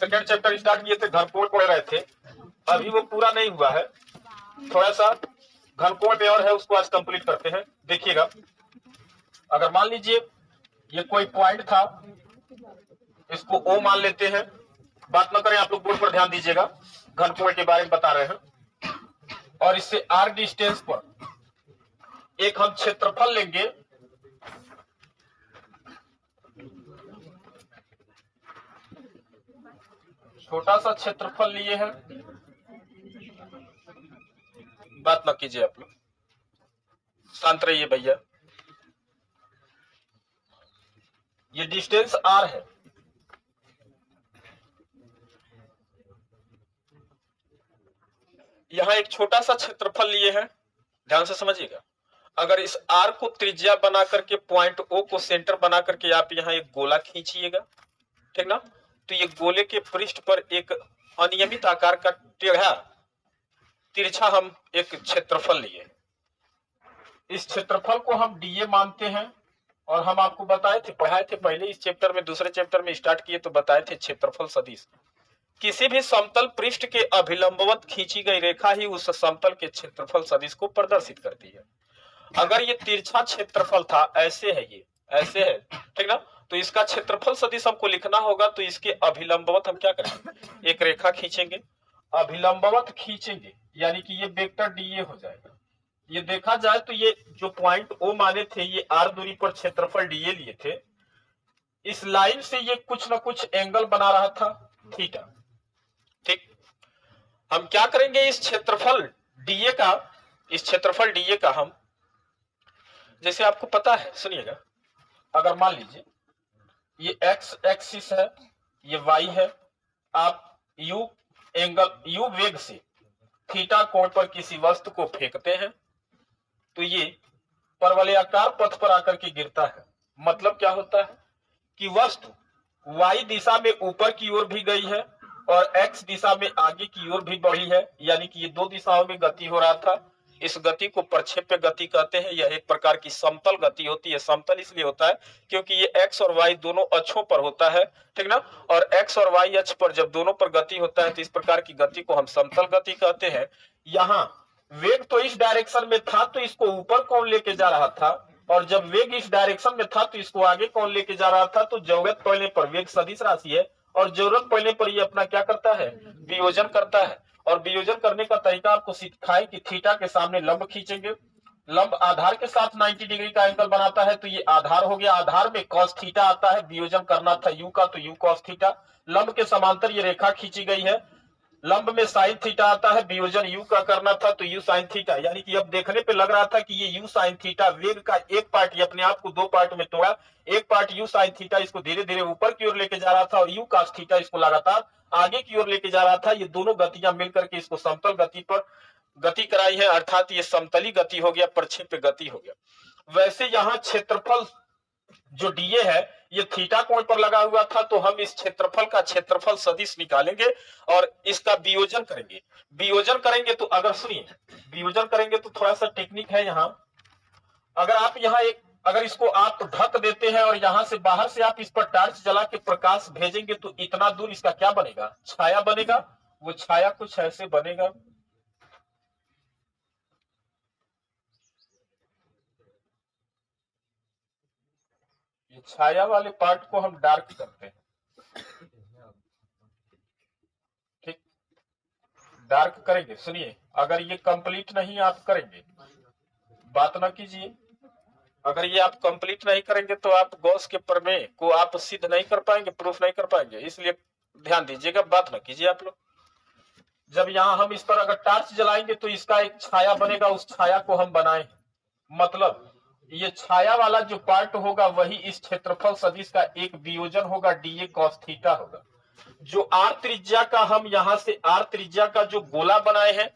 Second chapter start किए थे, घनकोण पढ़ रहे थे, अभी वो पूरा नहीं हुआ है, थोड़ा सा घनकोण पे और है, उसको आज कंप्लीट करते हैं। देखिएगा, अगर मान लीजिए ये कोई पॉइंट था, इसको ओ मान लेते हैं, बात ना करें आप लोग, बोर्ड पर ध्यान दीजिएगा, घनकोण के बारे में बता रहे हैं। और इससे आर डिस्टेंस पर एक हम क्षेत्रफल लेंगे, छोटा सा क्षेत्रफल लिए हैं, बात ना कीजिए आप लोग, शांत रहिए भैया। ये डिस्टेंस आर है, यहां एक छोटा सा क्षेत्रफल लिए हैं, ध्यान से समझिएगा। अगर इस आर को त्रिज्या बना करके पॉइंट ओ को सेंटर बना करके आप यहां एक गोला खींचिएगा, ठीक ना, तो ये गोले के पृष्ठ पर एक अनियमित आकार का टेढ़ा तिरछा हम एक क्षेत्रफल लिए, इस क्षेत्रफल को हम डीए मानते हैं। और हम आपको बताए थे, पढ़ाए थे पहले इस चैप्टर में, दूसरे चैप्टर में स्टार्ट किए तो बताए थे, क्षेत्रफल सदिश किसी भी समतल पृष्ठ के अभिलंबवत खींची गई रेखा ही उस समतल के क्षेत्रफल सदिश को प्रदर्शित करती है। अगर ये तिरछा क्षेत्रफल था, ऐसे है, ये ऐसे है, ठीक ना, तो इसका क्षेत्रफल सदिश हमको लिखना होगा, तो इसके अभिलंबवत हम क्या करेंगे, एक रेखा खींचेंगे, अभिलंबवत खींचेंगे, यानी कि ये वेक्टर डीए हो जाएगा। ये देखा जाए तो ये जो पॉइंट ओ माने थे, ये आर दूरी पर क्षेत्रफल डीए लिए थे, इस लाइन से ये कुछ ना कुछ एंगल बना रहा था, थीटा, ठीक। हम क्या करेंगे, इस क्षेत्रफल डीए का, इस क्षेत्रफल डीए का हम, जैसे आपको पता है, सुनिएगा, अगर मान लीजिए ये एक्स एक्सिस है, ये वाई है, आप यू एंगल, यू वेग से थीटा कोण पर किसी वस्तु को फेंकते हैं, तो ये परवलयाकार पथ पर आकर के गिरता है। मतलब क्या होता है कि वस्तु y दिशा में ऊपर की ओर भी गई है और x दिशा में आगे की ओर भी बढ़ी है, यानी कि ये दो दिशाओं में गति हो रहा था। इस गति को प्रक्षेप्य गति कहते हैं। यह एक प्रकार की समतल गति होती है। समतल इसलिए होता है क्योंकि ये x और y दोनों अक्षों पर होता है, ठीक ना, और x और y अक्ष पर जब दोनों पर गति होता है तो इस प्रकार की गति को हम समतल गति कहते हैं। यहाँ वेग तो इस डायरेक्शन में था, तो इसको ऊपर कौन लेके जा रहा था, और जब वेग इस डायरेक्शन में था तो इसको आगे कौन लेके जा रहा था। तो जरूरत पड़ने पर, वेग सदिश राशि है और जरूरत पड़ने पर ये अपना क्या करता है, वियोजन करता है। और वियोजन करने का तरीका आपको सिखाए कि थीटा के सामने लंब खींचेंगे, लंब आधार के साथ 90 डिग्री का एंगल बनाता है, तो ये आधार हो गया, आधार में cos थीटा आता है, वियोजन करना था u का, तो u cos थीटा। लंब के समांतर ये रेखा खींची गई है, लंब में साइन थीटा आता है, वियोजन u का करना था, तो u साइन थीटा। यानी कि अब देखने पे लग रहा था कि ये u साइन थीटा वेग का एक पार्ट, ये अपने आप को दो पार्ट में तोड़ा, एक पार्ट u साइन थीटा इसको धीरे धीरे ऊपर की ओर लेके जा रहा था और u cos थीटा इसको लगातार आगे की ओर लेके जा रहा था। ये दोनों गतियां मिलकर के इसको समतल गति पर गति कराई है, अर्थात ये समतली गति हो गया, प्रक्षेप्य गति हो गया। वैसे यहाँ क्षेत्रफल जो डीए है ये थीटा कोण पर लगा हुआ था, तो हम इस क्षेत्रफल का क्षेत्रफल सदिश निकालेंगे और इसका वियोजन करेंगे। वियोजन करेंगे तो अगर सुनिए, वियोजन करेंगे तो थोड़ा सा टेक्निक है यहाँ। अगर आप यहाँ एक, अगर इसको आप ढक देते हैं और यहाँ से बाहर से आप इस पर टार्च जला के प्रकाश भेजेंगे तो इतना दूर इसका क्या बनेगा, छाया बनेगा। वो छाया कुछ ऐसे बनेगा, ये छाया वाले पार्ट को हम डार्क करते हैं, ठीक, डार्क करेंगे। सुनिए, अगर ये कंप्लीट नहीं आप करेंगे, बात ना कीजिए, अगर ये आप कंप्लीट नहीं करेंगे तो आप गॉस के प्रमेय को आप सिद्ध नहीं कर पाएंगे, प्रूफ नहीं कर पाएंगे, इसलिए ध्यान दीजिएगा, बात ना कीजिए आप लोग। जब यहाँ हम इस पर अगर टार्च जलाएंगे तो इसका एक छाया बनेगा, उस छाया को हम बनाए, मतलब ये छाया वाला जो पार्ट होगा वही इस क्षेत्रफल सदिश का एक वियोजन होगा, डीए कॉस थीटा होगा। जो आर त्रिज्या का, हम यहां से आर त्रिज्या का जो गोला बनाए हैं,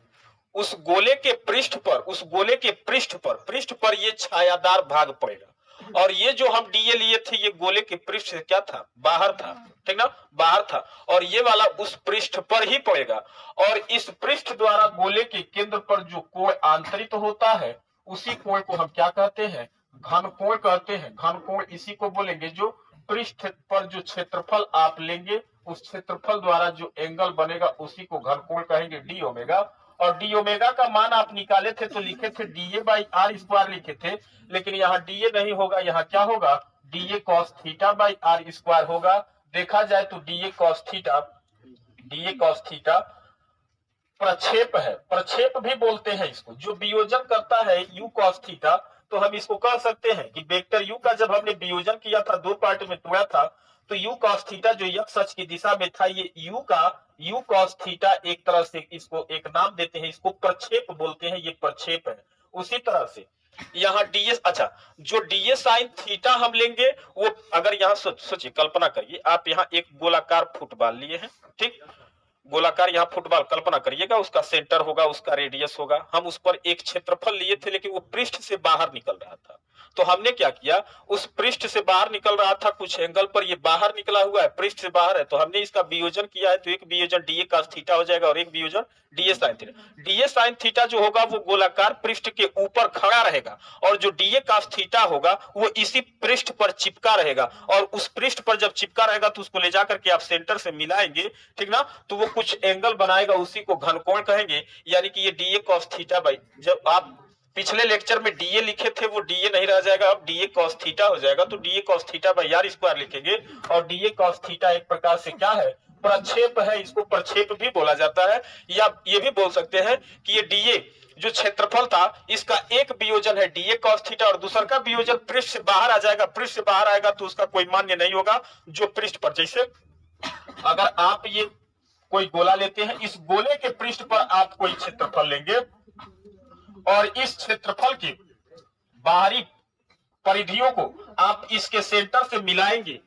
उस गोले के पृष्ठ पर, उस गोले के पृष्ठ पर ये छायादार भाग पड़ेगा। और ये जो हम डीए लिए थे ये गोले के पृष्ठ से क्या था, बाहर था, ठीक ना, बाहर था, और ये वाला उस पृष्ठ पर ही पड़ेगा। और इस पृष्ठ द्वारा गोले के केंद्र पर जो कोण आंतरित होता है उसी कोण को हम क्या कहते हैं, घन कोण कहते हैं। घन कोण इसी को बोलेंगे जो पृष्ठ पर जो क्षेत्रफल आप लेंगे उस क्षेत्रफल द्वारा जो एंगल बनेगा उसी को घनकोण कहेंगे डी ओमेगा। और डी ओमेगा का मान आप निकाले थे तो लिखे थे डीए बाई आर स्क्वायर लिखे थे, लेकिन यहाँ डीए नहीं होगा, यहाँ क्या होगा dA cos theta by r square होगा। देखा जाए तो डीए कॉस थीटा प्रक्षेप है, प्रक्षेप भी बोलते हैं इसको, जो वियोजन करता है यू कॉस थीटा। तो हम इसको कह सकते हैं कि वेक्टर यू का जब हमने वियोजन किया था, दो पार्ट में तोड़ा था, तो यू कॉस थीटा जो एक्स अक्ष की दिशा में था, ये यू कॉस थीटा एक तरह से इसको एक नाम देते हैं, इसको प्रक्षेप बोलते हैं, ये प्रक्षेप है। उसी तरह से यहाँ डीएस, अच्छा जो डीएस साइन थीटा हम लेंगे वो, अगर यहाँ सोचिए कल्पना करिए आप यहाँ एक गोलाकार फुटबॉल लिए हैं, ठीक, गोलाकार यहाँ फुटबॉल कल्पना करिएगा, उसका सेंटर होगा, उसका रेडियस होगा, हम उस पर एक क्षेत्रफल लिए थे लेकिन वो पृष्ठ से बाहर निकल रहा था। तो हमने क्या किया, उस पृष्ठ से बाहर निकल रहा था, कुछ एंगल पर ये बाहर निकला हुआ है, पृष्ठ से बाहर है, तो हमने इसका वियोजन किया है, तो एक वियोजन डीए cos थीटा हो जाएगा और एक वियोजन d A sin theta. D A sin theta जो होगा वो गोलाकार पृष्ठ के ऊपर खड़ा रहेगा, और जो डीए cos थीटा होगा वो इसी पृष्ठ पर चिपका रहेगा, और उस पृष्ठ पर जब चिपका रहेगा तो उसको ले जाकर के आप सेंटर से मिलाएंगे, ठीक ना, तो वो कुछ एंगल बनाएगा, उसी को घनकोण कहेंगे। यानी कि ये डीए cos थीटा बाई, जब आप पिछले लेक्चर में डीए लिखे थे वो डीए नहीं रह जाएगा, अब डीए cos थीटा हो जाएगा, तो dA cos theta by r square लिखेंगे। और डीए cos थीटा एक प्रकार से क्या है, प्रक्षेप है, इसको प्रक्षेप भी बोला जाता है, या ये भी बोल सकते हैं कि ये डीए जो क्षेत्रफल था इसका एक वियोजन है डीए cos थीटा और दूसरा का वियोजन पृष्ठ से बाहर आ जाएगा, पृष्ठ से बाहर आएगा तो उसका कोई मान्य नहीं होगा, जो पृष्ठ पर, जैसे अगर आप ये कोई गोला लेते हैं, इस गोले के पृष्ठ पर आप कोई क्षेत्रफल लेंगे और इस क्षेत्रफल की बाहरी परिधियों को आप इसके सेंटर से मिलाएंगे,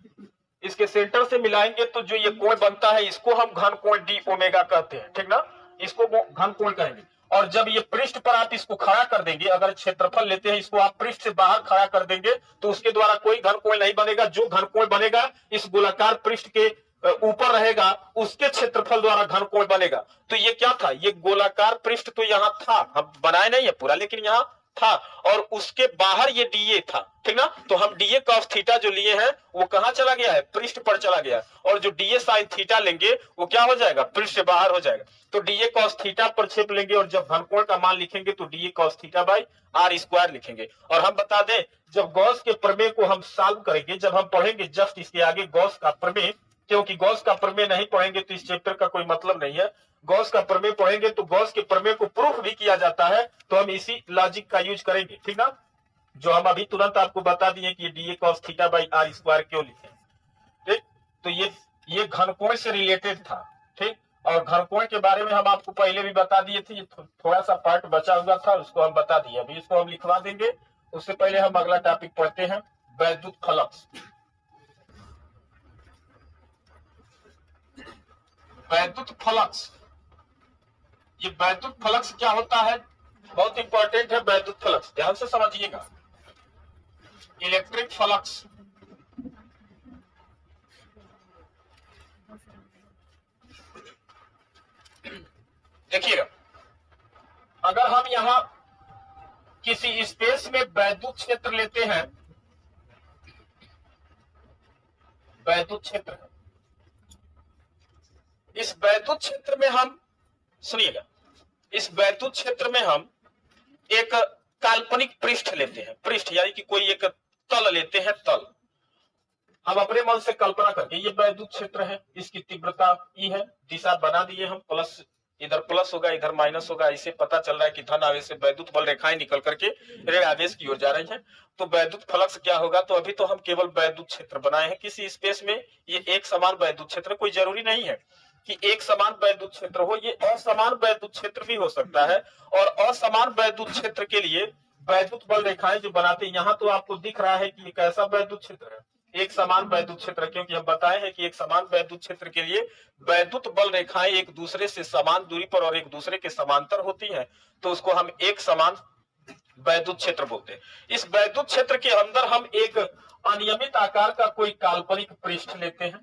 इसके सेंटर से मिलाएंगे तो जो ये कोण बनता है इसको हम घन कोण डी ओमेगा कहते हैं, ठीक ना, इसको घन कोण कहेंगे। और जब ये पृष्ठ पर आप इसको खड़ा कर देंगे, अगर क्षेत्रफल लेते हैं इसको आप पृष्ठ से बाहर खड़ा कर देंगे तो उसके द्वारा कोई घन कोण नहीं बनेगा, जो घन कोण बनेगा इस गोलाकार पृष्ठ के ऊपर रहेगा, उसके क्षेत्रफल द्वारा घन कोण बनेगा। तो ये क्या था, ये गोलाकार पृष्ठ तो यहाँ था, हम बनाए नहीं है पूरा लेकिन यहाँ था, और उसके बाहर ये डीए था, ठीक ना, तो हम डीए cos थीटा जो लिए हैं वो कहां चला गया है, पृष्ठ पर चला गया, और जो डीए sin थीटा लेंगे वो क्या हो जाएगा, पृष्ठ से बाहर हो जाएगा। तो डीए cos थीटा प्रक्षेप लेंगे और जब घनकोण का मान लिखेंगे तो dA cos theta by r square लिखेंगे। और हम बता दें जब गॉस के प्रमेय को हम सॉल्व करेंगे, जब हम पढ़ेंगे जस्ट इसके आगे गॉस का प्रमेय, क्योंकि गॉस का प्रमेय नहीं पढ़ेंगे तो इस चैप्टर का कोई मतलब नहीं है, गॉस का प्रमेय पढ़ेंगे तो गॉस के प्रमेय को प्रूफ भी किया जाता है, तो हम इसी लॉजिक का यूज करेंगे, ठीक ना, जो हम अभी तुरंत आपको बता दिए कि dA cos theta by r square क्यों लिखे, ठीक। तो ये घनकोण से रिलेटेड था, ठीक, और घनकोण के बारे में हम आपको पहले भी बता दिए थे, ये थोड़ा सा पार्ट बचा हुआ था उसको हम बता दिए, अभी इसको हम लिखवा देंगे। उससे पहले हम अगला टॉपिक पढ़ते हैं, वैद्युत फ्लक्स। वैद्युत फ्लक्स, ये वैद्युत फ्लक्स क्या होता है, बहुत इंपॉर्टेंट है वैद्युत फ्लक्स, ध्यान से समझिएगा। इलेक्ट्रिक फ्लक्स, देखिएगा अगर हम यहां किसी स्पेस में वैद्युत क्षेत्र लेते हैं, वैद्युत क्षेत्र है, इस वैद्युत क्षेत्र में हम, सुनिएगा, इस वैद्युत क्षेत्र में हम एक काल्पनिक पृष्ठ लेते हैं, पृष्ठ यानी कि कोई एक तल लेते हैं, तल, हम अपने मन से कल्पना करके, ये वैद्युत क्षेत्र है, इसकी तीव्रता ई है, दिशा बना दिए हम, प्लस इधर प्लस होगा इधर माइनस होगा, इससे पता चल रहा है कि धन आवेश से वैद्युत बल रेखाएं निकल करके ऋण आवेश की ओर जा रही हैं, तो वैद्युत फ्लक्स क्या होगा। तो अभी तो हम केवल वैद्युत क्षेत्र बनाए हैं किसी स्पेस में, ये एक समान वैद्युत क्षेत्र, कोई जरूरी नहीं है कि एक समान वैद्युत क्षेत्र हो, ये असमान वैद्युत क्षेत्र भी हो सकता है, और असमान वैद्युत क्षेत्र के लिए वैद्युत बल रेखाएं जो बनाते हैं, यहाँ तो आपको दिख रहा है कि एक ऐसा वैद्युत क्षेत्र है, एक समान वैद्युत क्षेत्र, क्योंकि हम बताए हैं कि एक समान वैद्युत क्षेत्र के लिए वैद्युत बल रेखाएं एक दूसरे से समान दूरी पर और एक दूसरे के समांतर होती हैं, तो उसको हम एक समान वैद्युत क्षेत्र बोलते हैं। इस वैद्युत क्षेत्र के अंदर हम एक अनियमित आकार का कोई काल्पनिक पृष्ठ लेते हैं,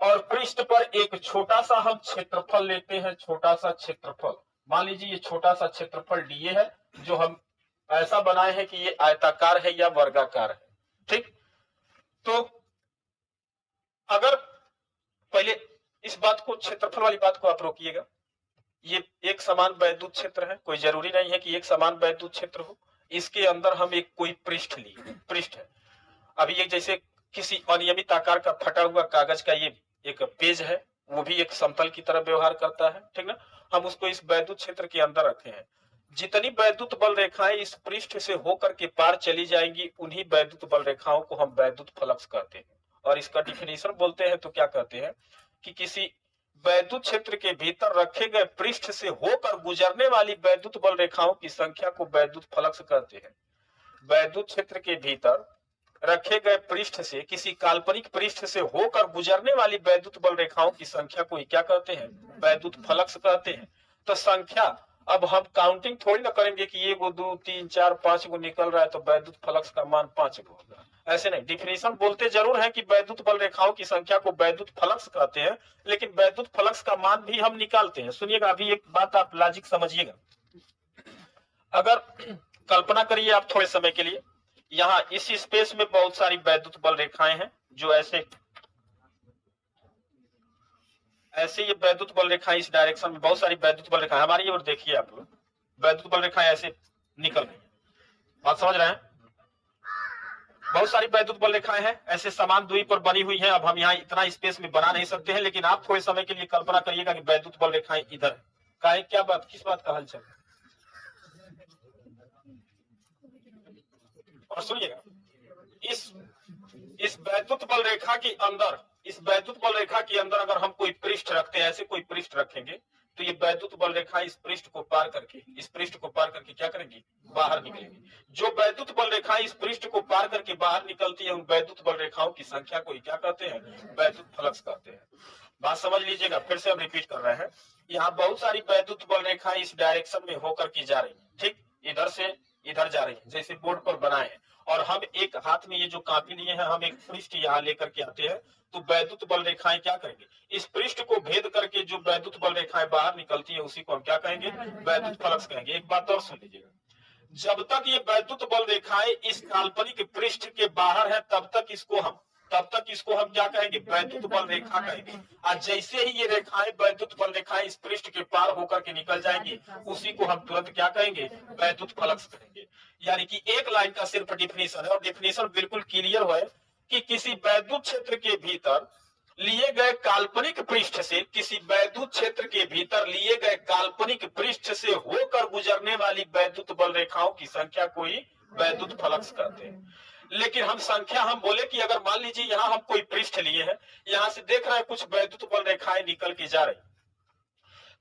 और पृष्ठ पर एक छोटा सा हम क्षेत्रफल लेते हैं, छोटा सा क्षेत्रफल, मान लीजिए ये छोटा सा क्षेत्रफल डीए है, जो हम ऐसा बनाए हैं कि ये आयताकार है या वर्गाकार है, ठीक। तो अगर पहले इस बात को, क्षेत्रफल वाली बात को आप रोकिएगा। ये एक समान वैद्युत क्षेत्र है, कोई जरूरी नहीं है कि एक समान वैद्युत क्षेत्र हो। इसके अंदर हम एक कोई पृष्ठ लिए, पृष्ठ है। अभी ये जैसे किसी अनियमित आकार का फटा हुआ कागज का ये एक पेज है, वो भी एक समतल की तरह व्यवहार करता है, ठीक ना। हम उसको इस वैद्युत क्षेत्र के अंदर रखे हैं। जितनी वैद्युत बल रेखाएं इस पृष्ठ से होकर के पार चली जाएंगी, उन्हीं वैद्युत बल रेखाओं को हम वैद्युत फ्लक्स कहते हैं। और इसका डिफिनेशन बोलते हैं तो क्या कहते हैं कि किसी वैद्युत क्षेत्र के भीतर रखे गए पृष्ठ से होकर गुजरने वाली वैद्युत बल रेखाओं की संख्या को वैद्युत फ्लक्स कहते हैं। वैद्युत क्षेत्र के भीतर रखे गए पृष्ठ से, किसी काल्पनिक पृष्ठ से होकर गुजरने वाली वैद्युत बल रेखाओं की संख्या को क्या कहते हैं? वैद्युत फ्लक्स कहते हैं। तो संख्या, अब हम काउंटिंग थोड़ी ना करेंगे कि 1 2 3 4 5 गो निकल रहा है तो वैद्युत फ्लक्स का मान 5 गो होगा, ऐसे नहीं। डिफिनेशन बोलते जरूर है कि वैद्युत बल रेखाओं की संख्या को वैद्युत फ्लक्स कहते हैं, लेकिन वैद्युत फ्लक्स का मान भी हम निकालते हैं। सुनिएगा, अभी एक बात आप लॉजिक समझिएगा। अगर कल्पना करिए आप थोड़े समय के लिए, यहाँ इस स्पेस में बहुत सारी वैद्युत बल रेखाएं हैं जो ऐसे ऐसे ये वैद्युत बल रेखाएं इस डायरेक्शन में, बहुत सारी वैद्युत बल रेखाएं हमारी ओर देखिए आप लोग, वैद्युत बल रेखाएं ऐसे निकल रही है। बात समझ रहे हैं? बहुत सारी वैद्युत बल रेखाएं हैं ऐसे समान दूरी पर बनी हुई है। अब हम यहाँ इतना स्पेस में बना नहीं सकते हैं, लेकिन आप थोड़े समय के लिए कल्पना करिएगा कि वैद्युत बल रेखाएं इधर है। काहे, क्या बात, किस बात का हलचल? और सुनिएगा, इस वैद्युत बल रेखा के अंदर, इस वैद्युत बल रेखा के अंदर अगर हम कोई पृष्ठ रखते हैं, ऐसे कोई पृष्ठ रखेंगे, तो ये वैद्युत बल रेखा इस पृष्ठ को पार करके, इस पृष्ठ को पार करके क्या करेंगी? बाहर निकलेंगी। जो वैद्युत बल रेखा इस पृष्ठ को पार करके बाहर निकलती है, उन वैद्युत बल रेखाओं की संख्या को क्या कहते हैं? वैद्युत फ्लक्स कहते हैं। बात समझ लीजिएगा, फिर से हम रिपीट कर रहे हैं। यहाँ बहुत सारी वैद्युत बल रेखाएं इस डायरेक्शन में होकर की जा रही है, ठीक, इधर से इधर जा रही है, जैसे बोर्ड पर बनाए हैं। और हम एक हाथ में ये जो कॉपी लिए हैं, हम एक पृष्ठ यहाँ लेकर के आते हैं, तो वैद्युत बल रेखाएं क्या करेंगे? इस पृष्ठ को भेद करके जो वैद्युत बल रेखाएं बाहर निकलती है, उसी को हम क्या कहेंगे? वैद्युत फ्लक्स कहेंगे। एक बात और सुन लीजिएगा, जब तक ये वैद्युत बल रेखाएं इस काल्पनिक पृष्ठ के बाहर है, तब तक इसको हम क्या कहेंगे? वैद्युत बल रेखा कहेंगे। और जैसे ही ये रेखाएं, वैद्युत बल रेखाएं इस पृष्ठ के पार होकर के निकल जाएंगी, उसी को हम तुरंत क्या कहेंगे? वैद्युत फ्लक्स कहेंगे। यानी कि एक लाइन का सिर्फ डिफिनेशन है, और डिफिनेशन बिल्कुल क्लियर है कि किसी वैद्युत क्षेत्र के भीतर लिए गए काल्पनिक पृष्ठ से, किसी वैद्युत क्षेत्र के भीतर लिए गए काल्पनिक पृष्ठ से होकर गुजरने वाली वैद्युत बल रेखाओं की संख्या को ही वैद्युत फ्लक्स कहते हैं। लेकिन हम संख्या, हम बोले कि अगर मान लीजिए यहाँ हम कोई पृष्ठ लिए हैं, यहाँ से देख रहे हैं कुछ वैद्युत बल रेखाएं निकल के जा रही,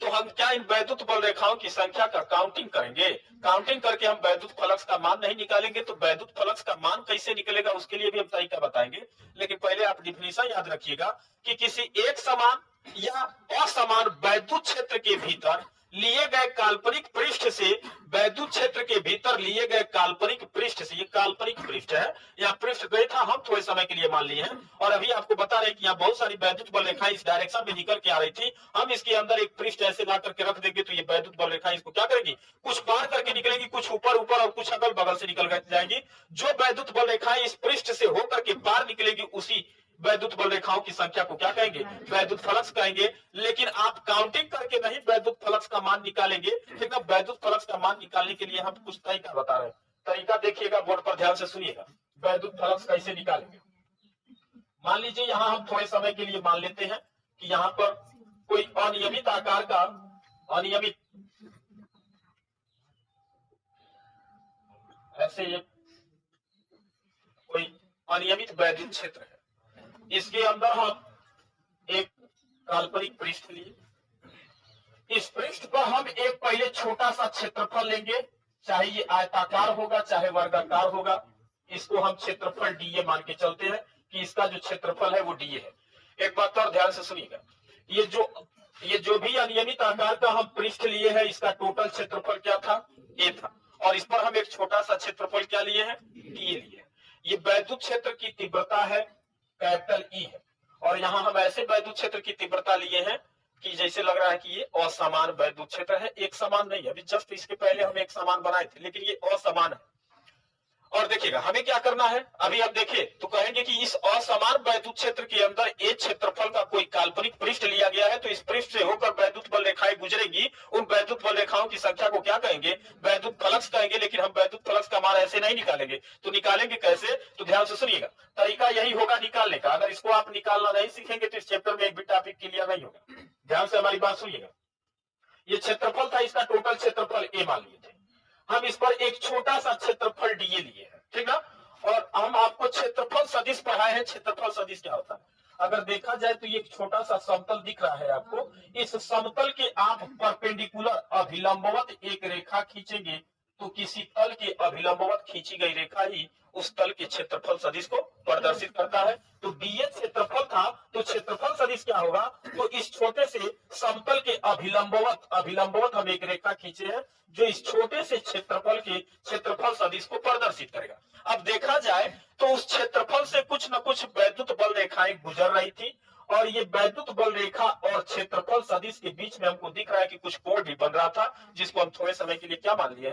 तो हम क्या इन वैद्युत बल रेखाओं की संख्या का काउंटिंग करेंगे? काउंटिंग करके हम वैद्युत फ्लक्स का मान नहीं निकालेंगे। तो वैद्युत फ्लक्स का मान कैसे निकलेगा, उसके लिए भी हम तरीका बताएंगे। लेकिन पहले आप डिफिनेशन याद रखिएगा कि किसी एक समान या असमान वैद्युत क्षेत्र के भीतर लिए गए काल्पनिक पृष्ठ से, वैद्युत क्षेत्र के भीतर लिए गए काल्पनिक पृष्ठ से, ये काल्पनिक पृष्ठ है, यहाँ पृष्ठ गए था, हम थोड़े समय के लिए मान लिए हैं, और अभी आपको बता रहे कि यहाँ बहुत सारी वैद्युत बल रेखाएं इस डायरेक्शन में निकल के आ रही थी। हम इसके अंदर एक पृष्ठ ऐसे ला करके रख देंगे, तो ये वैद्युत बल रेखाएं इसको क्या करेंगी? कुछ पार करके निकलेगी, कुछ ऊपर ऊपर और कुछ अगल बगल से निकल जाएगी। जो वैद्युत बल रेखाएं इस पृष्ठ से होकर के पार निकलेगी, उसी वैद्युत बल रेखाओं की संख्या को क्या कहेंगे? वैद्युत फ्लक्स कहेंगे। लेकिन आप काउंटिंग करके नहीं वैद्युत फ्लक्स का मान निकालेंगे। ठीक है, वैद्युत फ्लक्स का मान निकालने के लिए हम कुछ तरीका बता रहे हैं। तरीका देखिएगा, बोर्ड पर ध्यान से सुनिएगा। वैद्युत फ्लक्स कैसे निकालेंगे? मान लीजिए यहाँ हम थोड़े समय के लिए मान लेते हैं कि यहाँ पर कोई अनियमित आकार का, अनियमित ऐसे ये कोई अनियमित वैद्युत क्षेत्र है, इसके अंदर हम एक काल्पनिक पृष्ठ लिए। इस पृष्ठ पर हम एक पहले छोटा सा क्षेत्रफल लेंगे, चाहे ये आयताकार होगा चाहे वर्गाकार होगा। इसको हम क्षेत्रफल डीए मान के चलते हैं कि इसका जो क्षेत्रफल है वो डीए है। एक बात और ध्यान से सुनिएगा, ये जो भी अनियमित आकार का हम पृष्ठ लिए हैं, इसका टोटल क्षेत्रफल क्या था? ए था। और इस पर हम एक छोटा सा क्षेत्रफल क्या लिए हैं? डीए लिए। ये वैद्युत क्षेत्र की तीव्रता है, कैपिटल ई है। और यहाँ हम ऐसे वैद्युत क्षेत्र की तीव्रता लिए हैं कि जैसे लग रहा है कि ये असमान वैद्युत क्षेत्र है, एक समान नहीं है। अभी जस्ट इसके पहले हम एक समान बनाए थे, लेकिन ये असमान है। और देखिएगा हमें क्या करना है, अभी आप देखिए तो कहेंगे कि इस असमान वैद्युत क्षेत्र के अंदर ए क्षेत्रफल का कोई काल्पनिक पृष्ठ लिया गया है, तो इस पृष्ठ से होकर वैद्युत बल रेखाएं गुजरेगी, उन वैद्युत बल रेखाओं की संख्या को क्या कहेंगे, वैद्युत फ्लक्स कहेंगे। लेकिन हम वैद्युत फ्लक्स का मान ऐसे नहीं निकालेंगे, तो निकालेंगे कैसे, तो ध्यान से सुनिएगा, तरीका यही होगा निकालने का। अगर इसको आप निकालना नहीं सीखेंगे तो इस चैप्टर में एक भी टॉपिक क्लियर नहीं होगा। ध्यान से हमारी बात सुनिएगा, ये क्षेत्रफल था, इसका टोटल क्षेत्रफल ए मान लिए थे, हम इस पर एक छोटा सा क्षेत्रफल डीए लिए हैं, ठीक ना। और हम आपको क्षेत्रफल सदिश पढ़ाए हैं। क्षेत्रफल सदिश क्या होता है, अगर देखा जाए तो ये एक छोटा सा समतल दिख रहा है आपको, इस समतल के आप परपेंडिकुलर अभिलंबवत एक रेखा खींचेंगे तो किसी तल के अभिलंबवत खींची गई रेखा ही उस तल के क्षेत्रफल सदिश को प्रदर्शित करता है। तो डीए क्षेत्रफल था, तो क्षेत्रफल सदिश क्या होगा, तो इस छोटे से समतल के अभिलंबवत हम एक रेखा खींचे हैं जो इस छोटे से क्षेत्रफल के क्षेत्रफल सदिश को प्रदर्शित करेगा। अब देखा जाए तो उस क्षेत्रफल से कुछ न कुछ वैद्युत बल रेखाएं गुजर रही थी, और ये वैद्युत बल रेखा और क्षेत्रफल सदिश के बीच में हमको दिख रहा है कि कुछ कोण भी बन रहा था, जिसको हम थोड़े समय के लिए क्या मान लिए,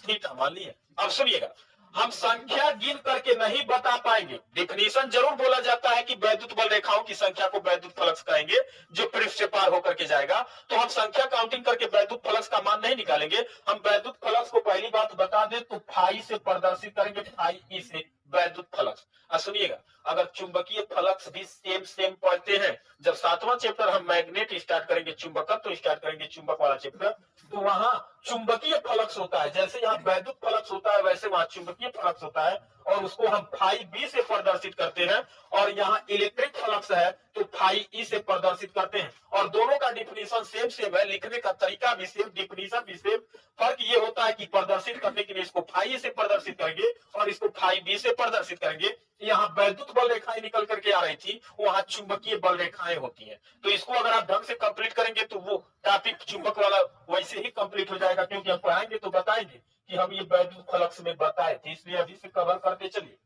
थीटा मान लिए। अब सुनिएगा, हम संख्या गिन करके नहीं बता पाएंगे, डिफिनीशन जरूर बोला जाता है कि वैद्युत बल रेखाओं की संख्या को वैद्युत फ्लक्स कहेंगे जो पृष्ठ से पार होकर के जाएगा। तो हम संख्या काउंटिंग करके वैद्युत फ्लक्स का मान नहीं निकालेंगे, हम वैद्युत फ्लक्स को पहली बात बता दें तो फाई से प्रदर्शित करेंगे, फाई ई से वैद्युत फ्लक्स। सुनिएगा, अगर चुंबकीय फ्लक्स भी सेम पढ़ते हैं, जब 7वां चैप्टर हम मैग्नेट स्टार्ट करेंगे, चुंबकत्व स्टार्ट करेंगे, चुंबक वाला चैप्टर, तो वहां चुंबकीय फ्लक्स होता है, जैसे यहाँ वैद्युत फ्लक्स होता है वैसे वहां चुंबकीय फ्लक्स होता है, और उसको हम फाई बी से प्रदर्शित करते हैं। और यहाँ इलेक्ट्रिक फ्लक्स है तो फाई ई से प्रदर्शित करते हैं, और दोनों का डिफिनीशन सेम है, लिखने का तरीका भी सेम, डिफिनीशन भी सेम। फर्क ये होता है कि प्रदर्शित करने के लिए इसको फाई से प्रदर्शित करेंगे और इसको फाई बी से प्रदर्शित करेंगे। यहाँ वैद्युत बल रेखाएं निकल करके आ रही थी, वहां चुंबकीय बल रेखाएं होती हैं। तो इसको अगर आप ढंग से कंप्लीट करेंगे तो वो टॉपिक चुंबक वाला वैसे ही कंप्लीट हो जाएगा, क्योंकि हम पढ़ाएंगे तो बताएंगे कि हम ये वैद्युत फ्लक्स में बताए थे, इसलिए अभी से कवर करते चलिए।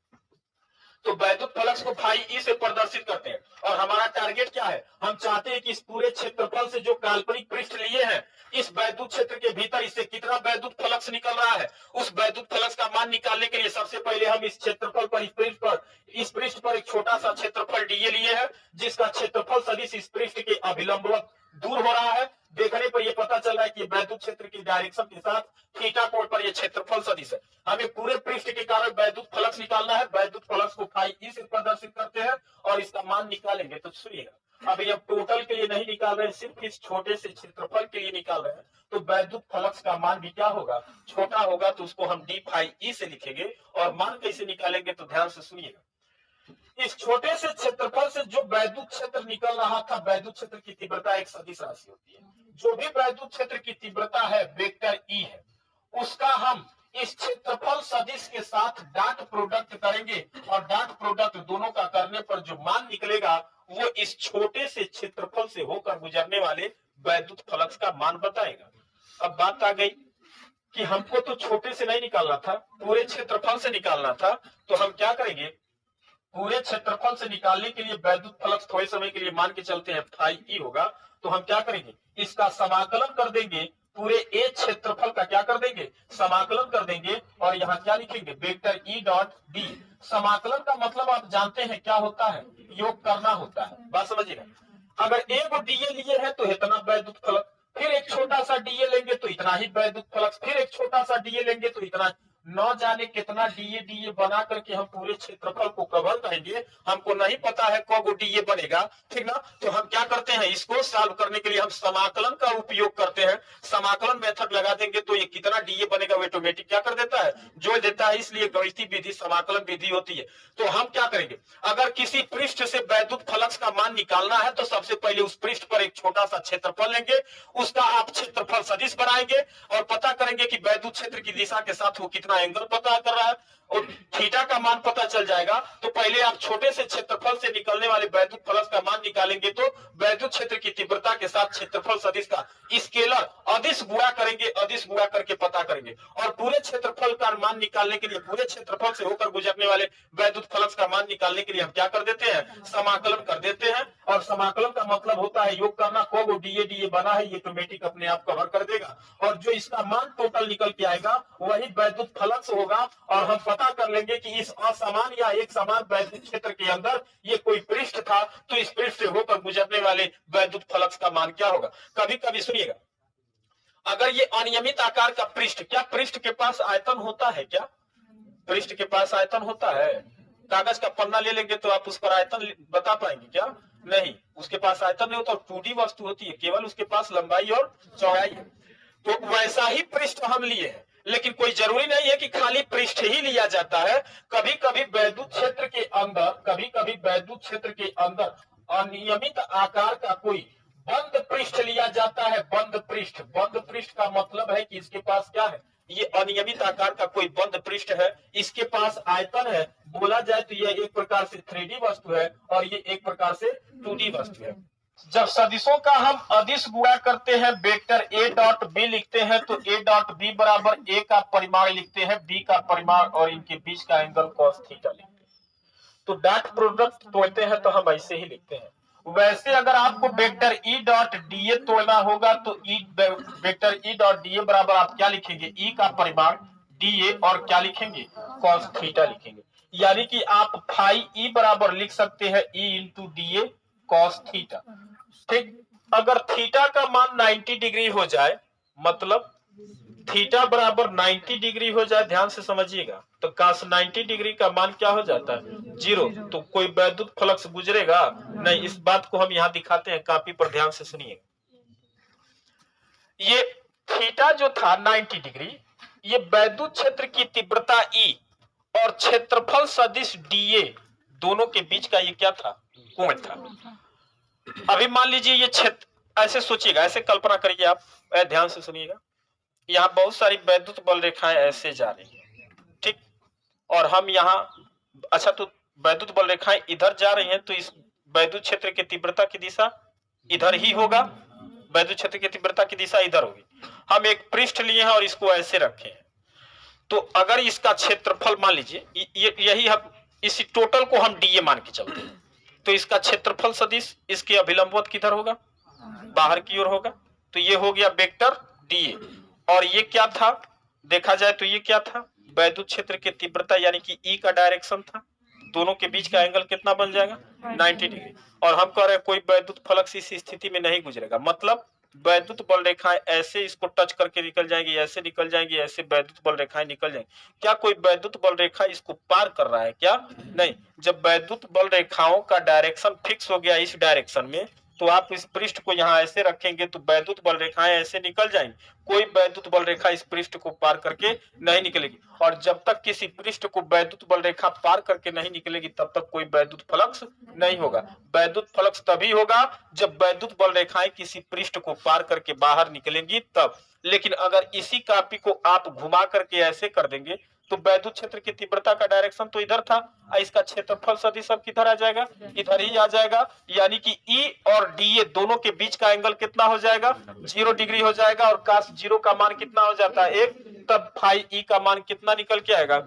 तो वैद्युत फ्लक्स को फाई ई से प्रदर्शित करते हैं, और हमारा टारगेट क्या है, हम चाहते हैं कि इस पूरे क्षेत्रफल से जो काल्पनिक पृष्ठ लिए हैं, इस वैद्युत क्षेत्र के भीतर इससे कितना वैद्युत फ्लक्स निकल रहा है, उस वैद्युत फ्लक्स का मान निकालने के लिए सबसे पहले हम इस क्षेत्रफल पर, इस पृष्ठ पर एक छोटा सा क्षेत्रफल डीए लिए है, जिसका क्षेत्रफल सदिश इस पृष्ठ के अभिलंबवत दूर हो रहा है। देखने पर यह पता चल रहा है कि वैद्युत क्षेत्र की डायरेक्शन के साथ थीटा कोण पर यह क्षेत्रफल सदिश है। हमें पूरे पृष्ठ के कारण वैद्युत फ्लक्स निकालना है, वैद्युत फ्लक्स को फाई ई से प्रदर्शित करते हैं और इसका मान निकालेंगे। तो सुनिएगा, अभी हम टोटल के लिए नहीं निकाल रहे हैं, सिर्फ इस छोटे से क्षेत्रफल के लिए निकाल रहे हैं। तो वैद्युत फ्लक्स का मान भी क्या होगा, छोटा होगा, तो उसको हम डी फाई ई से लिखेंगे। और मान कैसे निकालेंगे, तो ध्यान से सुनिएगा, इस छोटे से क्षेत्रफल से जो वैद्युत क्षेत्र निकल रहा था, वैद्युत क्षेत्र की तीव्रता एक सदिश राशि होती है, जो भी वैद्युत क्षेत्र की तीव्रता है वेक्टर ई है, उसका हम इस क्षेत्रफल सदिश के साथ डॉट प्रोडक्ट करेंगे, और डॉट प्रोडक्ट दोनों का करने पर जो मान निकलेगा वो इस छोटे से क्षेत्रफल से होकर गुजरने वाले वैद्युत फ्लक्स का मान बताएगा। अब बात आ गई कि हमको तो छोटे से नहीं निकालना था, पूरे क्षेत्रफल से निकालना था। तो हम क्या करेंगे, पूरे क्षेत्रफल से निकालने के लिए वैद्युत फ्लक्स थोड़े समय के लिए मान के चलते हैं फाई ई होगा, तो हम क्या करेंगे, इसका समाकलन कर देंगे, पूरे ए क्षेत्रफल का क्या कर देंगे, समाकलन कर देंगे, और यहाँ क्या लिखेंगे, वेक्टर ई डॉट डी। समाकलन का मतलब आप जानते हैं क्या होता है, योग करना होता है, बात समझिएगा। अगर ए को डीए लिए है तो इतना वैद्युत फ्लक्स, फिर एक छोटा सा डीए लेंगे तो इतना ही वैद्युत फ्लक्स, फिर एक छोटा सा डीए लेंगे तो इतना, न जाने कितना डीए बना करके हम पूरे क्षेत्रफल को कवर करेंगे। हमको नहीं पता है कब डीए बनेगा, ठीक ना। तो हम क्या करते हैं, इसको सॉल्व करने के लिए हम समाकलन का उपयोग करते हैं। समाकलन मेथड लगा देंगे तो ये कितना डीए बनेगा वो ऑटोमेटिक क्या कर देता है, जोड़ देता है। इसलिए गणितीय विधि समाकलन विधि होती है। तो हम क्या करेंगे, अगर किसी पृष्ठ से वैद्युत फ्लक्स का मान निकालना है तो सबसे पहले उस पृष्ठ पर एक छोटा सा क्षेत्रफल लेंगे, उसका आप क्षेत्रफल सदिश बनाएंगे और पता करेंगे कि वैद्युत क्षेत्र की दिशा के साथ वो कितना एंगल पता कर रहा है, और थीटा का मान पता चल जाएगा। तो पहले आप छोटे से क्षेत्रफल से निकलने वाले वैद्युत फ्लक्स का मान निकालेंगे, तो वैद्युत क्षेत्र की तीव्रता के साथ क्षेत्रफल सदिश का स्केलर अदिश गुणा करेंगे, अदिश गुणा करके पता करेंगे। और पूरे क्षेत्रफल का मान निकालने के लिए, पूरे क्षेत्रफल से होकर गुजरने वाले वैद्युत फ्लक्स का मान निकालने के लिए हम क्या कर देते हैं, समाकलन कर देते हैं। और समाकलन का मतलब होता है योग करना, को डीए बना है, ये ऑटोमेटिक अपने आप कवर कर देगा, और जो इसका मान टोटल निकल के आएगा वही वैद्युत फ्लक्स होगा। और हम पता कर लेंगे कि इस असमान या एक समान वैद्युत क्षेत्र के अंदर ये कोई पृष्ठ था, तो इस पृष्ठ से होकर गुजरने वाले वैद्युत फ्लक्स का मान क्या होगा। कभी कभी सुनिएगा, अगर ये अनियमित आकार का पृष्ठ, क्या पृष्ठ के पास आयतन होता है? क्या पृष्ठ के पास आयतन होता है? कागज का पन्ना ले लेंगे तो आप उस पर आयतन बता पाएंगे क्या? नहीं, उसके पास आयतन नहीं होता, 2D वस्तु होती है, केवल उसके पास लंबाई और चौड़ाई है। तो वैसा ही पृष्ठ हम लिए हैं, लेकिन कोई जरूरी नहीं है कि खाली पृष्ठ ही लिया जाता है। कभी कभी वैद्युत क्षेत्र के अंदर, कभी कभी वैद्युत क्षेत्र के अंदर अनियमित आकार का कोई बंद पृष्ठ लिया जाता है। बंद पृष्ठ, बंद पृष्ठ का मतलब है कि इसके पास क्या है, ये अनियमित आकार का कोई बंद पृष्ठ है, इसके पास आयतन है। बोला जाए तो यह एक प्रकार से 3D वस्तु है और ये एक प्रकार से 2D वस्तु है। जब सदिशों का हम अदिश गुणा करते हैं, वेक्टर a डॉट बी लिखते हैं, तो a डॉट बी बराबर a का परिमाण लिखते हैं, b का परिमाण और इनके बीच का एंगल cos थीटा लिखते हैं। तो डॉट प्रोडक्ट तोड़ते हैं तो हम ऐसे ही लिखते हैं। वैसे अगर आपको वेक्टर ई डॉट डी ए तोड़ना होगा तो वेक्टर ई डॉट डी ए बराबर आप क्या लिखेंगे, ई का परिमाण डी ए और क्या लिखेंगे, कॉस थीटा लिखेंगे। यानी कि आप फाई ई बराबर लिख सकते हैं E into D A cos theta. ठीक, अगर थीटा का मान 90 डिग्री हो जाए, मतलब थीटा बराबर 90 डिग्री हो जाए, ध्यान से समझिएगा, तो cos 90 डिग्री का मान क्या हो जाता है, 0। तो कोई वैद्युत फ्लक्स गुजरेगा नहीं। इस बात को हम यहाँ दिखाते हैं, कॉपी पर ध्यान से सुनिए। ये थीटा जो था 90 डिग्री, ये वैद्युत क्षेत्र की तीव्रता E और क्षेत्रफल सदिश DA दोनों के बीच का ये क्या था, कोण था। अभी मान लीजिए ये क्षेत्र, ऐसे सोचिएगा, ऐसे कल्पना करिए आप, ध्यान से सुनिएगा। यहाँ बहुत सारी वैद्युत बल रेखाएं ऐसे जा रही हैं, ठीक, और हम यहाँ, अच्छा तो वैद्युत बल रेखाएं इधर जा रही हैं, तो इस वैद्युत क्षेत्र की तीव्रता की दिशा इधर ही होगा, वैद्युत क्षेत्र की तीव्रता की दिशा इधर होगी। हम एक पृष्ठ लिए हैं और इसको ऐसे रखे हैं, तो अगर इसका क्षेत्रफल मान लीजिए यही हम, इसी टोटल को हम डीए मान के चलते हैं, तो इसका क्षेत्रफल सदिश इसके अभिलंबवत किधर होगा, बाहर की ओर होगा। तो ये हो गया वेक्टर डीए, और ये क्या था, देखा जाए तो ये क्या था, वैद्युत क्षेत्र की तीव्रता यानी कि ई का डायरेक्शन था। दोनों के बीच का एंगल कितना बन जाएगा, 90 डिग्री। और हम कह रहे हैं कोई वैद्युत फ्लक्स इस स्थिति में नहीं गुजरेगा, मतलब वैद्युत बल रेखाएं ऐसे इसको टच करके निकल जाएंगी, ऐसे निकल जाएंगी, ऐसे वैद्युत बल रेखाएं निकल जाएंगी। क्या कोई वैद्युत बल रेखा इसको पार कर रहा है क्या, नहीं। जब वैद्युत बल रेखाओं का डायरेक्शन फिक्स हो गया इस डायरेक्शन में, तो आप इस पृष्ठ को यहाँ ऐसे रखेंगे तो वैद्युत बल रेखाएं ऐसे निकल जाएंगी, कोई वैद्युत बल रेखा इस पृष्ठ को पार करके नहीं निकलेगी। और जब तक किसी पृष्ठ को वैद्युत बल रेखा पार करके नहीं निकलेगी, तब तक कोई वैद्युत फ्लक्स नहीं होगा। वैद्युत फ्लक्स तभी होगा जब वैद्युत बल रेखाएं किसी पृष्ठ को पार करके बाहर निकलेंगी तब। लेकिन अगर इसी कॉपी को आप घुमा करके ऐसे कर देंगे, तो वैद्युत क्षेत्र की तीव्रता का डायरेक्शन तो इधर था, इसका क्षेत्रफल सदिश अब किधर आ जाएगा, इधर ही आ जाएगा। यानी कि E और DA दोनों के बीच का एंगल कितना हो जाएगा, 0 डिग्री हो जाएगा। और cos 0 का मान कितना हो जाता है, 1। तब फाई E का मान कितना निकल के आएगा,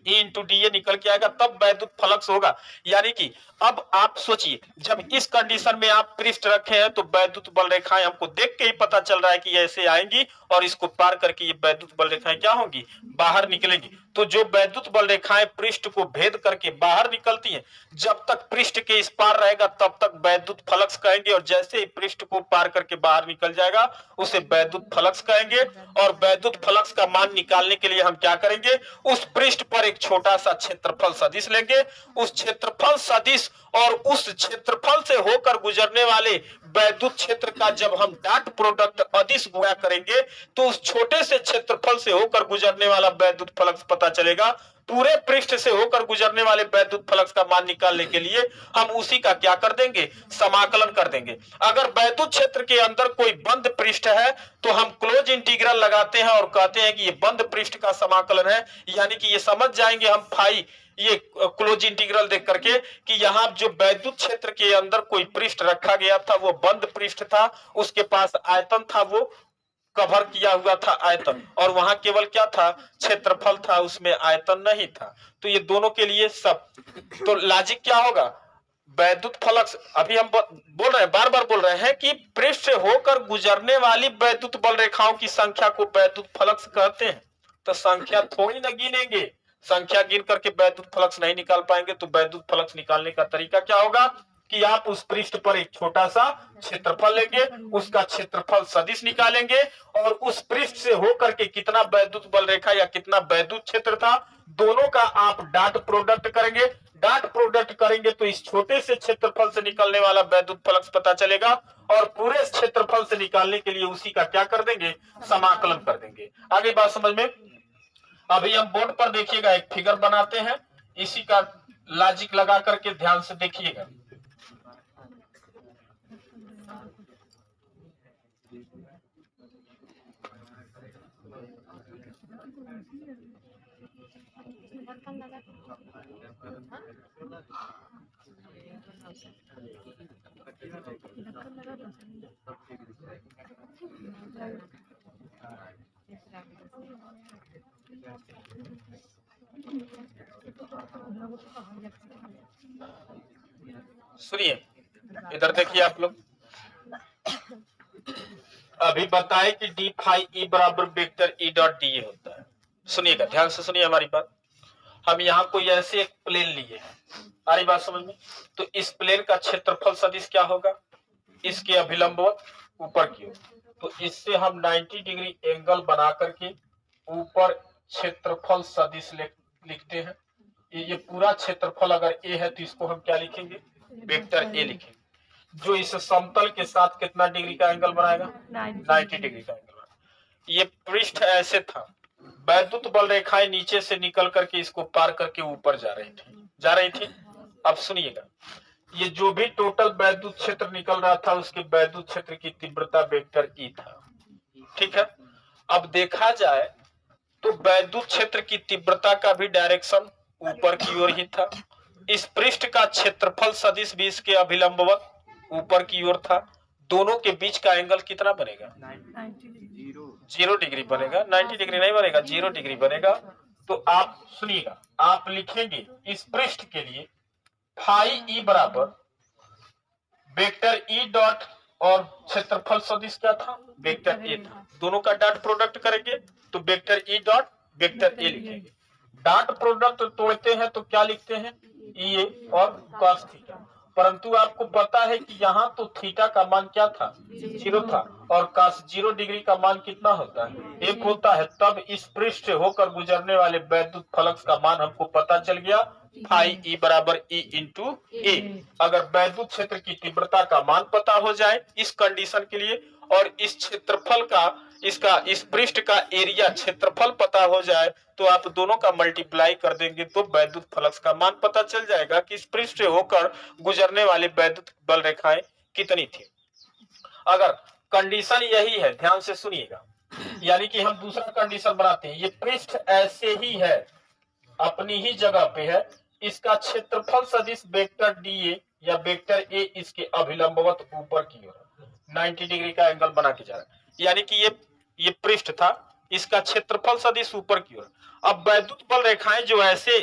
E इंटू डी ए निकल के आएगा, तब वैद्युत फ्लक्स होगा। यानी कि अब आप सोचिए, जब इस कंडीशन में आप पृष्ठ रखे हैं तो वैद्युत बल रेखाएं हमको देख के ही पता चल रहा है कि ऐसे आएंगी और इसको पार करके ये वैद्युत बल रेखाएं क्या होंगी, बाहर निकलेंगी। तो जो वैद्युत बल रेखाएं पृष्ठ को भेद करके बाहर निकलती हैं, जब तक पृष्ठ के इस पार रहेगा तब तक वैद्युत फ्लक्स कहेंगे, और जैसे ही पृष्ठ को पार करके बाहर निकल जाएगा उसे वैद्युत फ्लक्स कहेंगे। और वैद्युत फ्लक्स का मान निकालने के लिए हम क्या करेंगे, उस पृष्ठ पर एक छोटा सा क्षेत्रफल सदिश लेंगे, उस क्षेत्रफल सदिश और उस क्षेत्रफल से होकर गुजरने वाले वैद्युत क्षेत्र का जब हम डॉट प्रोडक्ट अदिश गुणा करेंगे, तो उस छोटे से क्षेत्रफल से होकर गुजरने वाला वैद्युत फ्लक्स पता चलेगा। पूरे पृष्ठ से होकर गुजरने वाले वैद्युत फ्लक्स का मान निकालने के लिए हम उसी का क्या कर देंगे, समाकलन कर देंगे। अगर वैद्युत क्षेत्र के अंदर कोई बंद पृष्ठ है तो हम क्लोज इंटीग्रल लगाते हैं और कहते हैं कि ये बंद पृष्ठ का समाकलन है। यानी कि ये समझ जाएंगे हम फाई, ये क्लोज इंटीग्रल देख करके, कि यहाँ जो वैद्युत क्षेत्र के अंदर कोई पृष्ठ रखा गया था वो बंद पृष्ठ था, उसके पास आयतन था, वो कवर किया हुआ था आयतन, और वहां केवल क्या था, क्षेत्रफल था, उसमें आयतन नहीं था। तो ये दोनों के लिए सब, तो लॉजिक क्या होगा, वैद्युत फ्लक्स, अभी हम बोल रहे हैं, बार बार बोल रहे हैं कि पृष्ठ से होकर गुजरने वाली वैद्युत बल रेखाओं की संख्या को वैद्युत फ्लक्स कहते हैं। तो संख्या थोड़ी ना गिनेंगे, संख्या गिन करके वैद्युत फ्लक्स नहीं निकाल पाएंगे, तो वैद्युत फ्लक्स निकालने का तरीका क्या होगा कि आप उस पृष्ठ पर एक छोटा सा क्षेत्रफल लेंगे, उसका क्षेत्रफल सदिश निकालेंगे और उस पृष्ठ से होकर के कितना वैद्युत बल रेखा या कितना वैद्युत क्षेत्र था, दोनों का आप डॉट प्रोडक्ट करेंगे। डॉट प्रोडक्ट करेंगे तो इस छोटे से क्षेत्रफल से निकलने वाला वैद्युत फ्लक्स पता चलेगा और पूरे क्षेत्रफल से निकालने के लिए उसी का क्या कर देंगे, समाकलन कर देंगे। आगे बात समझ में। अभी हम बोर्ड पर देखिएगा एक फिगर बनाते हैं, इसी का लॉजिक लगा करके ध्यान से देखिएगा। सुनिए, इधर देखिए आप लोग, अभी बताए कि डी फाई ई बराबर वेक्टर ई डॉट डी ए होता है। सुनिएगा, ध्यान से सुनिए हमारी बात। हम यहाँ कोई ऐसे एक प्लेन लिए हैं, हमारी बात समझ में, तो इस प्लेन का क्षेत्रफल सदिश क्या होगा, इसके अभिलंबवत ऊपर की ओर, तो इससे हम 90 डिग्री एंगल बना करके ऊपर क्षेत्रफल सदिश लिखते हैं। ये पूरा क्षेत्रफल अगर ए है तो इसको हम क्या लिखेंगे, वेक्टर ए लिखेंगे, जो इस समतल के साथ कितना डिग्री का एंगल बनाएगा, 90 डिग्री का एंगल बनाएगा। ये पृष्ठ ऐसे था, वैद्युत बल रेखाएं नीचे से निकल करके इसको पार करके ऊपर जा रही थी। अब सुनिएगा, ये जो भी टोटल वैद्युत क्षेत्र निकल रहा था उसके वैद्युत क्षेत्र की तीव्रता वेक्टर ई था, ठीक है। अब देखा जाए तो वैद्युत क्षेत्र की तीव्रता का भी डायरेक्शन ऊपर की ओर ही था। इस पृष्ठ का क्षेत्रफल सदिश भी इसके अभिलंबवत ऊपर की ओर था। दोनों के बीच का एंगल कितना बनेगा, 0 डिग्री बनेगा, 90 डिग्री नहीं बनेगा, 0 डिग्री बनेगा। तो आप सुनिएगा, आप लिखेंगे इस पृष्ठ के लिए फाई ई बराबर वेक्टर ई डॉट और क्षेत्रफल सदिश क्या था, वेक्टर ए था। दोनों का डॉट प्रोडक्ट करेंगे तो vector E dot vector A लिखेंगे। डॉट प्रोडक्ट तोड़ते हैं तो क्या लिखते हैं, ई ए और कॉस थीटा। परंतु आपको पता है कि यहाँ तो थीटा का मान क्या था, 0 था, और कॉस 0 डिग्री का मान कितना होता है, 1 होता है। तब इस पृष्ठ से होकर गुजरने वाले वैद्युत फ्लक्स का मान हमको पता चल गया, फाई ई बराबर ई इंटू ए। अगर वैद्युत क्षेत्र की तीव्रता का मान पता हो जाए इस कंडीशन के लिए, और इस क्षेत्रफल का इस पृष्ठ का एरिया क्षेत्रफल पता हो जाए, तो आप दोनों का मल्टीप्लाई कर देंगे तो वैद्युत फ्लक्स का मान पता चल जाएगा कि इस पृष्ठ से होकर गुजरने वाली वैद्युत बल रेखाएं कितनी थी। अगर कंडीशन यही है, ध्यान से सुनिएगा, यानी कि हम दूसरा कंडीशन बनाते हैं, ये पृष्ठ ऐसे ही है, अपनी ही जगह पे है, इसका क्षेत्रफल सदिश वेक्टर डी ए या वेक्टर ए इसके अभिलंबवत ऊपर की ओर 90 डिग्री का एंगल बना के जा रहा है। यानी कि ये पृष्ठ था, इसका क्षेत्रफल सदिश ऊपर की ओर। अब वैद्युत बल रेखाएं जो ऐसे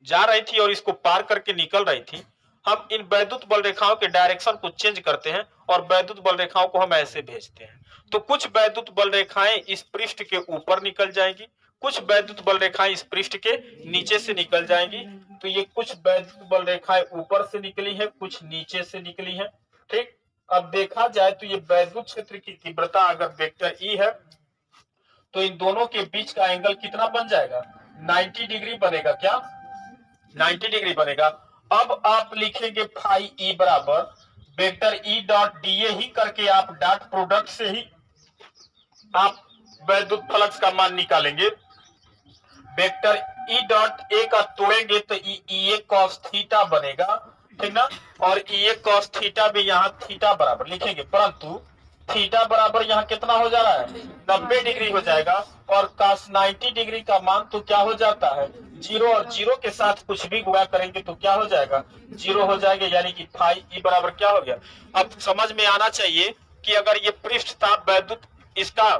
जा रही थी और इसको पार करके निकल रही थी, हम इन वैद्युत बल रेखाओं के डायरेक्शन को चेंज करते हैं और वैद्युत बल रेखाओं को हम ऐसे भेजते हैं। तो कुछ वैद्युत बल रेखाएं इस पृष्ठ के ऊपर निकल जाएंगी, कुछ वैद्युत बल रेखाएं इस पृष्ठ के नीचे से निकल जाएंगी। तो ये कुछ वैद्युत बल रेखाएं ऊपर से निकली है, कुछ नीचे से निकली है, ठीक। अब देखा जाए तो ये वैद्युत क्षेत्र की तीव्रता अगर वेक्टर ई है तो इन दोनों के बीच का एंगल कितना बन जाएगा, 90 डिग्री बनेगा। क्या 90 डिग्री बनेगा। अब आप लिखेंगे फाई ई बराबर vector E dot d A ही करके आप डॉट प्रोडक्ट से ही आप वैद्युत फ्लक्स का मान निकालेंगे। वेक्टर ई डॉट ए का तोड़ेंगे तो ई ए कॉस थीटा बनेगा, ठीक ना। और ई ए कॉस थीटा भी यहाँ थीटा बराबर लिखेंगे, परंतु थीटा बराबर यहाँ कितना हो जा रहा है, 90 डिग्री हो जाएगा। और cos 90 डिग्री का मान तो क्या हो जाता है, 0, और 0 के साथ कुछ भी गुणा करेंगे तो क्या हो जाएगा, 0 हो जाएगा। यानी कि फाई ई बराबर क्या हो गया। अब समझ में आना चाहिए कि अगर ये पृष्ठ था वैद्युत, इसका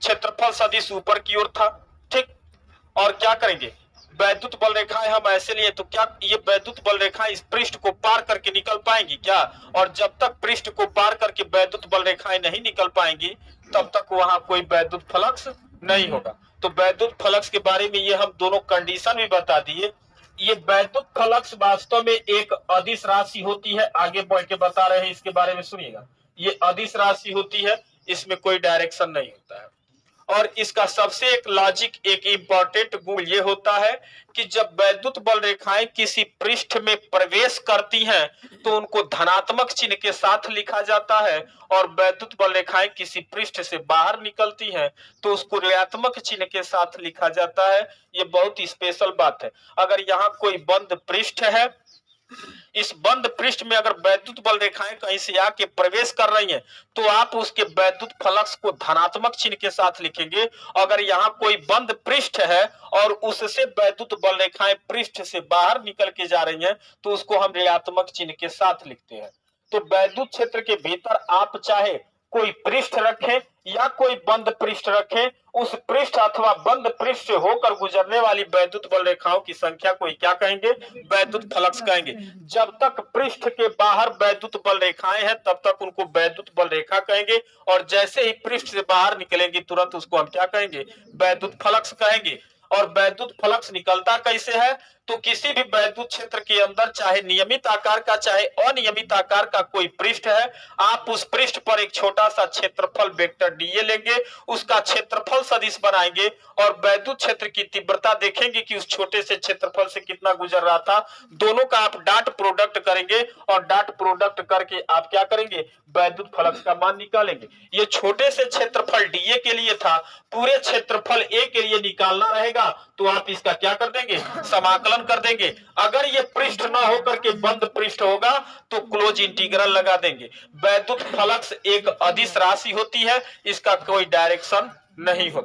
क्षेत्रफल सदिश ऊपर की ओर था, ठीक। और क्या करेंगे, वैद्युत बल रेखाएं हम ऐसे लिए तो क्या ये वैद्युत बल रेखाएं इस पृष्ठ को पार करके निकल पाएंगी क्या, और जब तक पृष्ठ को पार करके वैद्युत बल रेखाएं नहीं निकल पाएंगी तब तक वहां कोई वैद्युत फ्लक्स नहीं होगा। तो वैद्युत फ्लक्स के बारे में ये हम दोनों कंडीशन भी बता दिए। ये वैद्युत फ्लक्स वास्तव में एक अदिश राशि होती है, आगे बढ़ के बता रहे हैं इसके बारे में, सुनिएगा। ये अदिश राशि होती है, इसमें कोई डायरेक्शन नहीं होता है। और इसका सबसे एक लॉजिक, एक इंपॉर्टेंट गुण ये होता है कि जब वैद्युत बल रेखाएं किसी पृष्ठ में प्रवेश करती हैं तो उनको धनात्मक चिन्ह के साथ लिखा जाता है, और वैद्युत बल रेखाएं किसी पृष्ठ से बाहर निकलती हैं तो उसको ऋणात्मक चिन्ह के साथ लिखा जाता है। ये बहुत ही स्पेशल बात है। अगर यहाँ कोई बंद पृष्ठ है, इस बंद पृष्ठ में अगर वैद्युत बल रेखाएं कहीं से आके प्रवेश कर रही हैं तो आप उसके वैद्युत फ्लक्स को धनात्मक चिन्ह के साथ लिखेंगे। अगर यहाँ कोई बंद पृष्ठ है और उससे वैद्युत बल रेखाएं पृष्ठ से बाहर निकल के जा रही हैं तो उसको हम ऋणात्मक चिन्ह के साथ लिखते हैं। तो वैद्युत क्षेत्र के भीतर आप चाहे कोई पृष्ठ रखें या कोई बंद पृष्ठ रखें, उस पृष्ठ अथवा बंद पृष्ठ से होकर गुजरने वाली वैद्युत बल रेखाओं की संख्या को क्या कहेंगे? वैद्युत फ्लक्स कहेंगे। जब तक पृष्ठ के बाहर वैद्युत बल रेखाएं हैं तब तक उनको वैद्युत बल रेखा कहेंगे, और जैसे ही पृष्ठ से बाहर निकलेंगी तुरंत उसको हम क्या कहेंगे? वैद्युत फ्लक्स कहेंगे। और वैद्युत फ्लक्स निकलता कैसे है? तो किसी भी वैद्युत क्षेत्र के अंदर चाहे नियमित आकार का चाहे अनियमित आकार का कोई पृष्ठ है, आप उस पृष्ठ पर एक छोटा सा क्षेत्रफल वेक्टर डीए लेंगे, उसका क्षेत्रफल सदिश बनाएंगे और वैद्युत क्षेत्र की तीव्रता देखेंगे कि उस छोटे से क्षेत्रफल से कितना गुजर रहा था। दोनों का आप डॉट प्रोडक्ट करेंगे और डॉट प्रोडक्ट करके आप क्या करेंगे? वैद्युत फ्लक्स का मान निकालेंगे। ये छोटे से क्षेत्रफल डीए के लिए था, पूरे क्षेत्रफल ए के लिए निकालना रहेगा तो आप इसका क्या कर देंगे? समाकलन कर देंगे। अगर ये पृष्ठ ना होकर के बंद पृष्ठ होगा तो क्लोज इंटीग्रल लगा देंगे। वैद्युत फ्लक्स एक अदिश राशि होती है, इसका कोई डायरेक्शन नहीं होता।